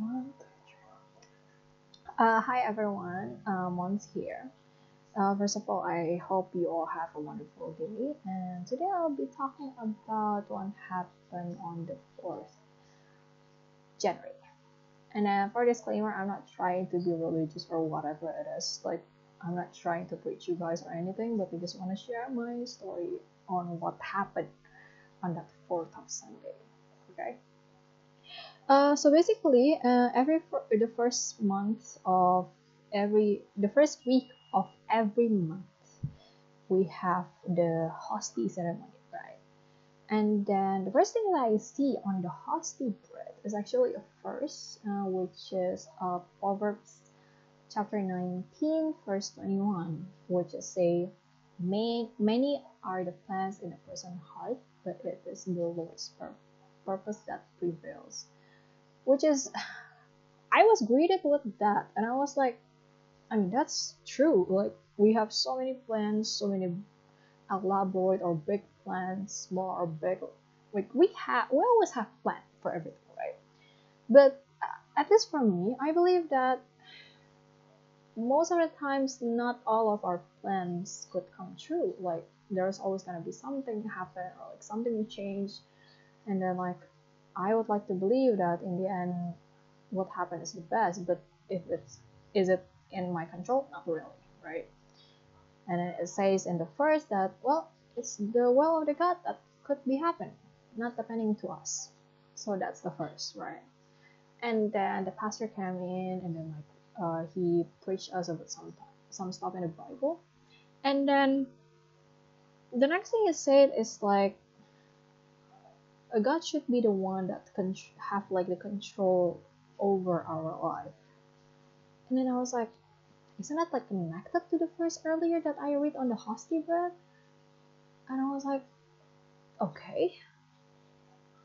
One. Hi everyone, Mons here. First of all, I hope you all have a wonderful day. And today I'll be talking about what happened on the 4th January. And for disclaimer, I'm not trying to be religious or whatever it is. Like, I'm not trying to preach you guys or anything, but I just want to share my story on what happened on that 4th of Sunday. Okay. So basically, the first month of the first week of every month, we have the hostie ceremony, right? And then the first thing that I see on the hostie bread is actually a verse, which is Proverbs chapter 19, verse 21, which is say, Many are the plans in a person's heart, but it is the Lord's purpose that prevails." Which is, I was greeted with that, and I was like, I mean, that's true. Like, we have so many plans, so many elaborate or big plans, small or big. Like, we always have plans for everything, right? But at least for me, I believe that most of the times, not all of our plans could come true. Like, there's always gonna be something happen or like something change, and then like, I would like to believe that in the end, what happened is the best. But if it's is it in my control? Not really, right? And it says in the first that, well, it's the will of the God that could be happen, not depending to us. So that's the first, right? And then the pastor came in, and then like he preached us about some stuff in the Bible. And then the next thing he said is like, God should be the one that can have like the control over our life. And then I was like, isn't that like connected to the verse earlier that I read on the hostie bread? And I was like, okay.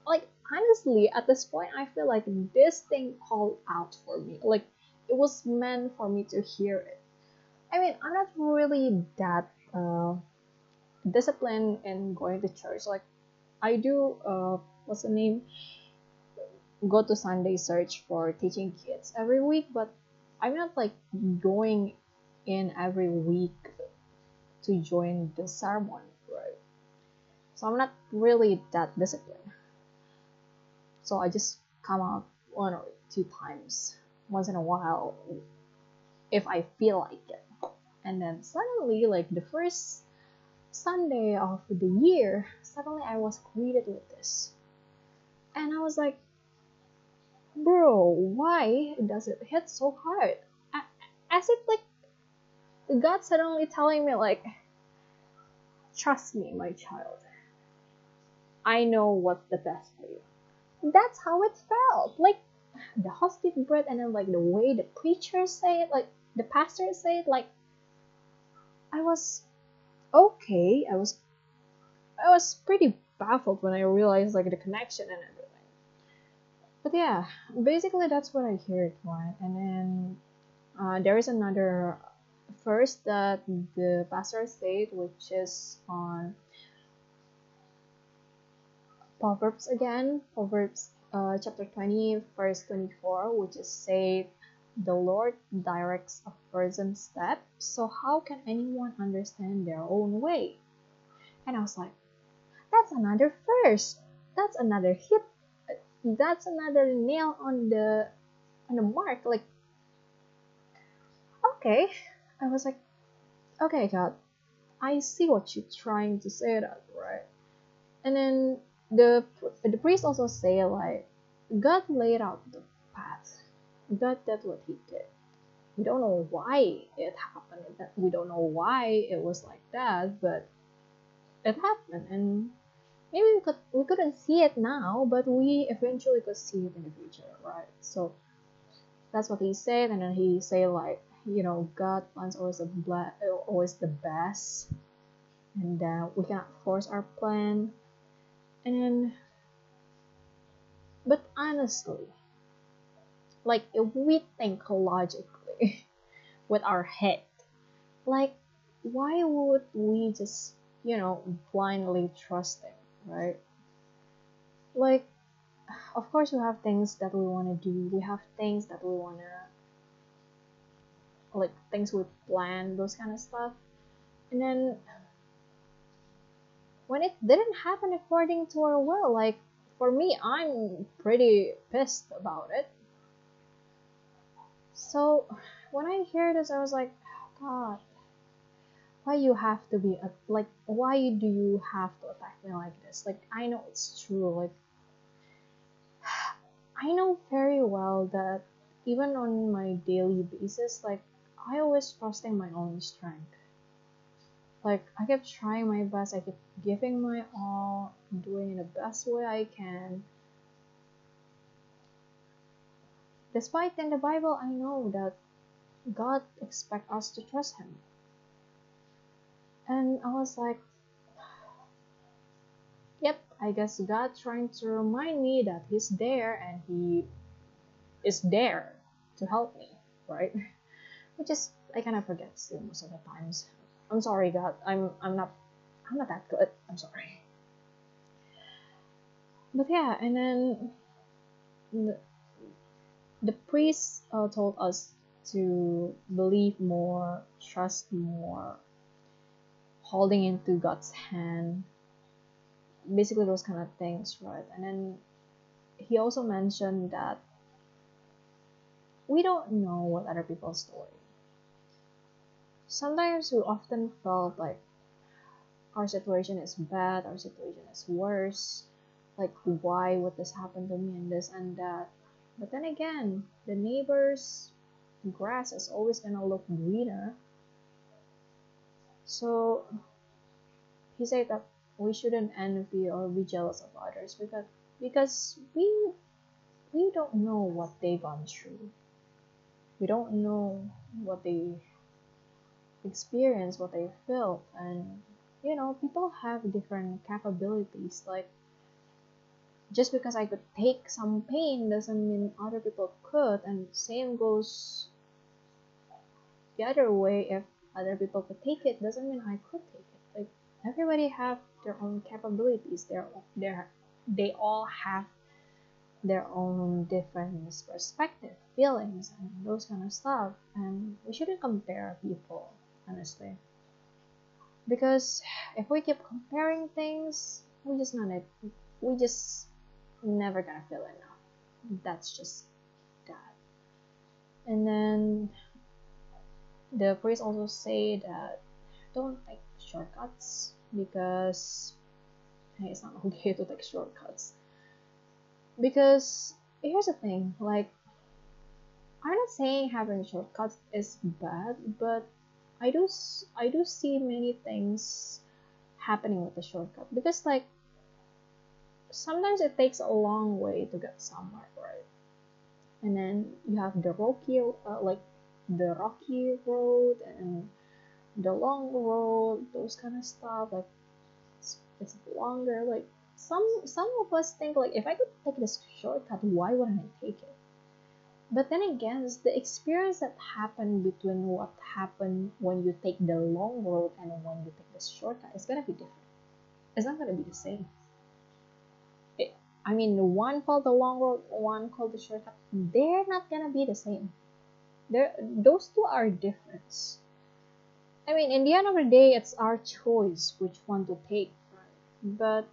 Like, honestly, at this point, I feel like this thing called out for me. Like, it was meant for me to hear it. I mean, I'm not really that disciplined in going to church. Like, I do, what's the name? Go to Sunday search for teaching kids every week, but I'm not like going in every week to join the sermon, right? So I'm not really that disciplined. So I just come out 1 or 2 times once in a while if I feel like it. And then suddenly, like the first Sunday of the year, suddenly I was greeted with this. And I was like, bro, why does it hit so hard? As if like God suddenly telling me like, trust me, my child. I know what's the best for you. That's how it felt. Like the hospital bread, and then like the way the preachers say it, like the pastors say it, like I was okay. I was pretty baffled when I realized like the connection and everything. But yeah, basically that's what I heard, right? And then there is another verse that the pastor said, which is on Proverbs again, Proverbs chapter 20, verse 24, which is say, "The Lord directs a person's steps, so how can anyone understand their own way?" And I was like, that's another verse. That's another hit. That's another nail on the mark. Like, okay. I was like, okay, God, I see what you're trying to say that, right? And then the priest also say like, God laid out the path. God did what he did. We don't know why it happened. We don't know why it was like that, but it happened, and maybe we couldn't see it now, but we eventually could see it in the future, right? So that's what he said, and then he said like, God plans always the best, and we cannot force our plan. And then, but honestly, like if we think logically with our head, like why would we just blindly trust him, right? Like of course we have things that we want to do, we have things that we want to, like things we plan, those kind of stuff. And then when it didn't happen according to our will, like for me, I'm pretty pissed about it. So when I hear this, I was like, God, why you have to be like, why do you have to attack me like this? Like, I know it's true. Like, I know very well that even on my daily basis, like, I always trusting my own strength. Like, I kept trying my best, I kept giving my all, doing it the best way I can. Despite in the Bible, I know that God expects us to trust Him. And I was like, yep, I guess God trying to remind me that He's there and He is there to help me, right? Which is I kind of forget still most of the times. I'm sorry, God. I'm not that good. I'm sorry. But yeah, and then the, the priest told us to believe more, trust more, holding into God's hand, basically those kind of things, right? And then he also mentioned that we don't know what other people's story. Sometimes we often felt like our situation is bad, our situation is worse, like why would this happen to me and this and that. But then again, the neighbor's grass is always gonna look greener. So he said that we shouldn't envy or be jealous of others because we don't know what they gone through. We don't know what they experienced, what they felt, and people have different capabilities. Like just because I could take some pain doesn't mean other people could, and same goes the other way. If other people could take it doesn't mean I could take it. Like everybody have their own capabilities. They all have their own different perspective, feelings, and those kind of stuff. And we shouldn't compare people, honestly, because if we keep comparing things, we just never gonna feel enough. That's just that. And then the priest also say that don't take shortcuts because it's not okay to take shortcuts. Because here's the thing, like I'm not saying having shortcuts is bad, but I do see many things happening with the shortcut because like sometimes it takes a long way to get somewhere, right? And then you have the rocky road and the long road, those kind of stuff. Like it's longer. Like some of us think like if I could take this shortcut, why wouldn't I take it? But then again, it's the experience that happened between what happened when you take the long road and when you take the shortcut is gonna be different. It's not gonna be the same. It, I mean, one called the long road, one called the shortcut. They're not gonna be the same. Those two are different. I mean, in the end of the day, it's our choice which one to take. But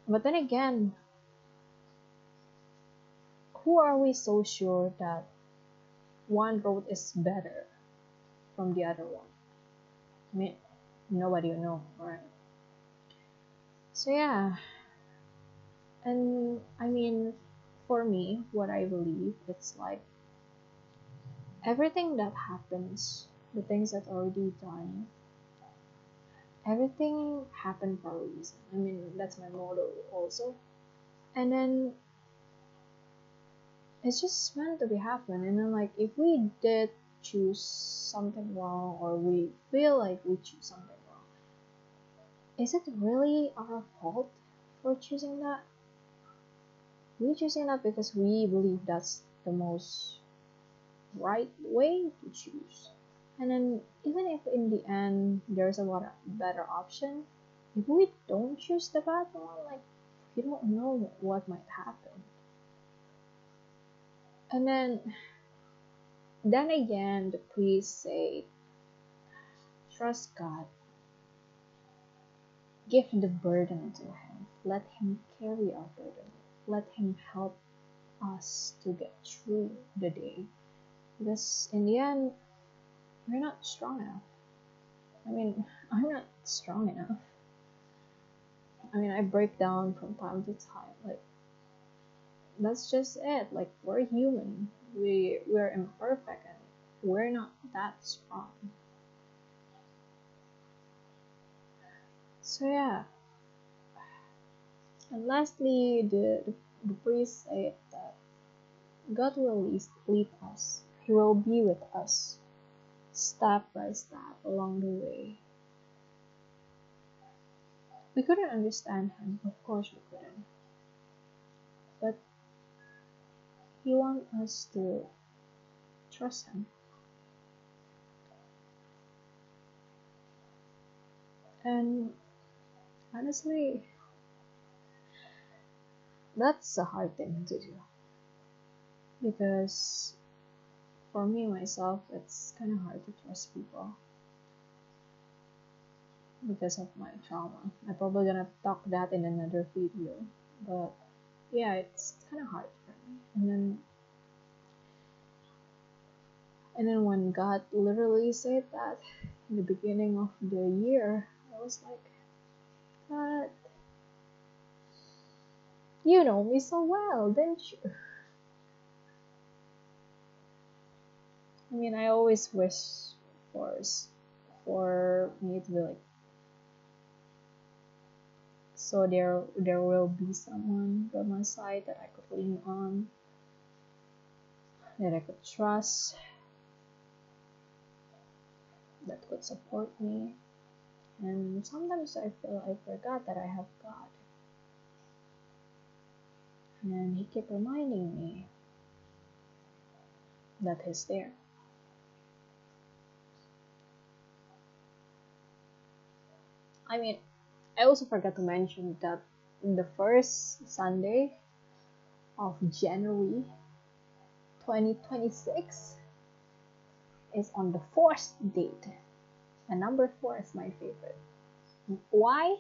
then again, who are we so sure that one road is better from the other one? I mean, nobody will know, right? So yeah, and I mean, for me, what I believe, it's like everything that happens, the things that already done, everything happened for a reason. I mean, that's my motto also. And then it's just meant to be happen. And then like if we did choose something wrong or we feel like we choose something wrong, is it really our fault for choosing that? We choosing that because we believe that's the most right way to choose. And then even if in the end there's a lot of better option, if we don't choose the bad one, like You don't know what might happen. And then again, the priest said, trust God, give the burden to Him, let Him carry our burden, let Him help us to get through the day. Because in the end, we're not strong enough. I mean, I'm not strong enough. I mean, I break down from time to time. Like, that's just it. Like, we're human. We're imperfect and we're not that strong. So yeah. And lastly, the priest said that God will lead us. He will be with us, step by step along the way. We couldn't understand Him, of course we couldn't. But He wants us to trust Him. And honestly, that's a hard thing to do. Because for me, myself, it's kind of hard to trust people because of my trauma. I'm probably gonna talk that in another video. But yeah, it's kind of hard for me. And then when God literally said that in the beginning of the year, I was like, God, you know me so well, didn't you? I mean, I always wish for for me to be like, so there will be someone by my side that I could lean on, that I could trust, that could support me. And sometimes I feel I forgot that I have God. And He kept reminding me that He's there. I mean, I also forgot to mention that the first Sunday of January 2026 is on the fourth date. And number 4 is my favorite. Why?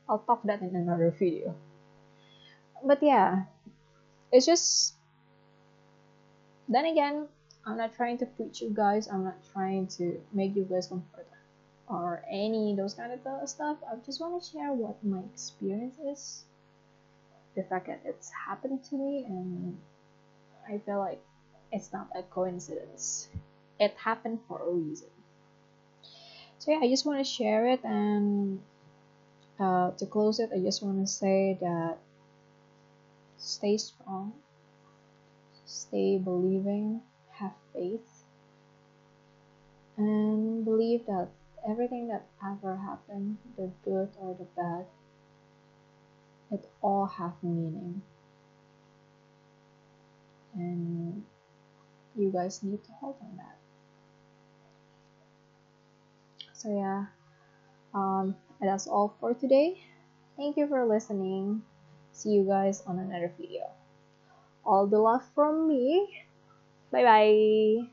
I'll talk that in another video. But yeah, it's just, then again, I'm not trying to preach you guys. I'm not trying to make you guys comfort or any those kind of stuff. I just want to share what my experience is, the fact that it's happened to me, and I feel like it's not a coincidence. It happened for a reason. So yeah, I just want to share it, and to close it, I just want to say that stay strong, stay believing, have faith, and believe that everything that ever happened, the good or the bad, it all have meaning. And you guys need to hold on that. So yeah, that's all for today. Thank you for listening. See you guys on another video. All the love from me. Bye bye.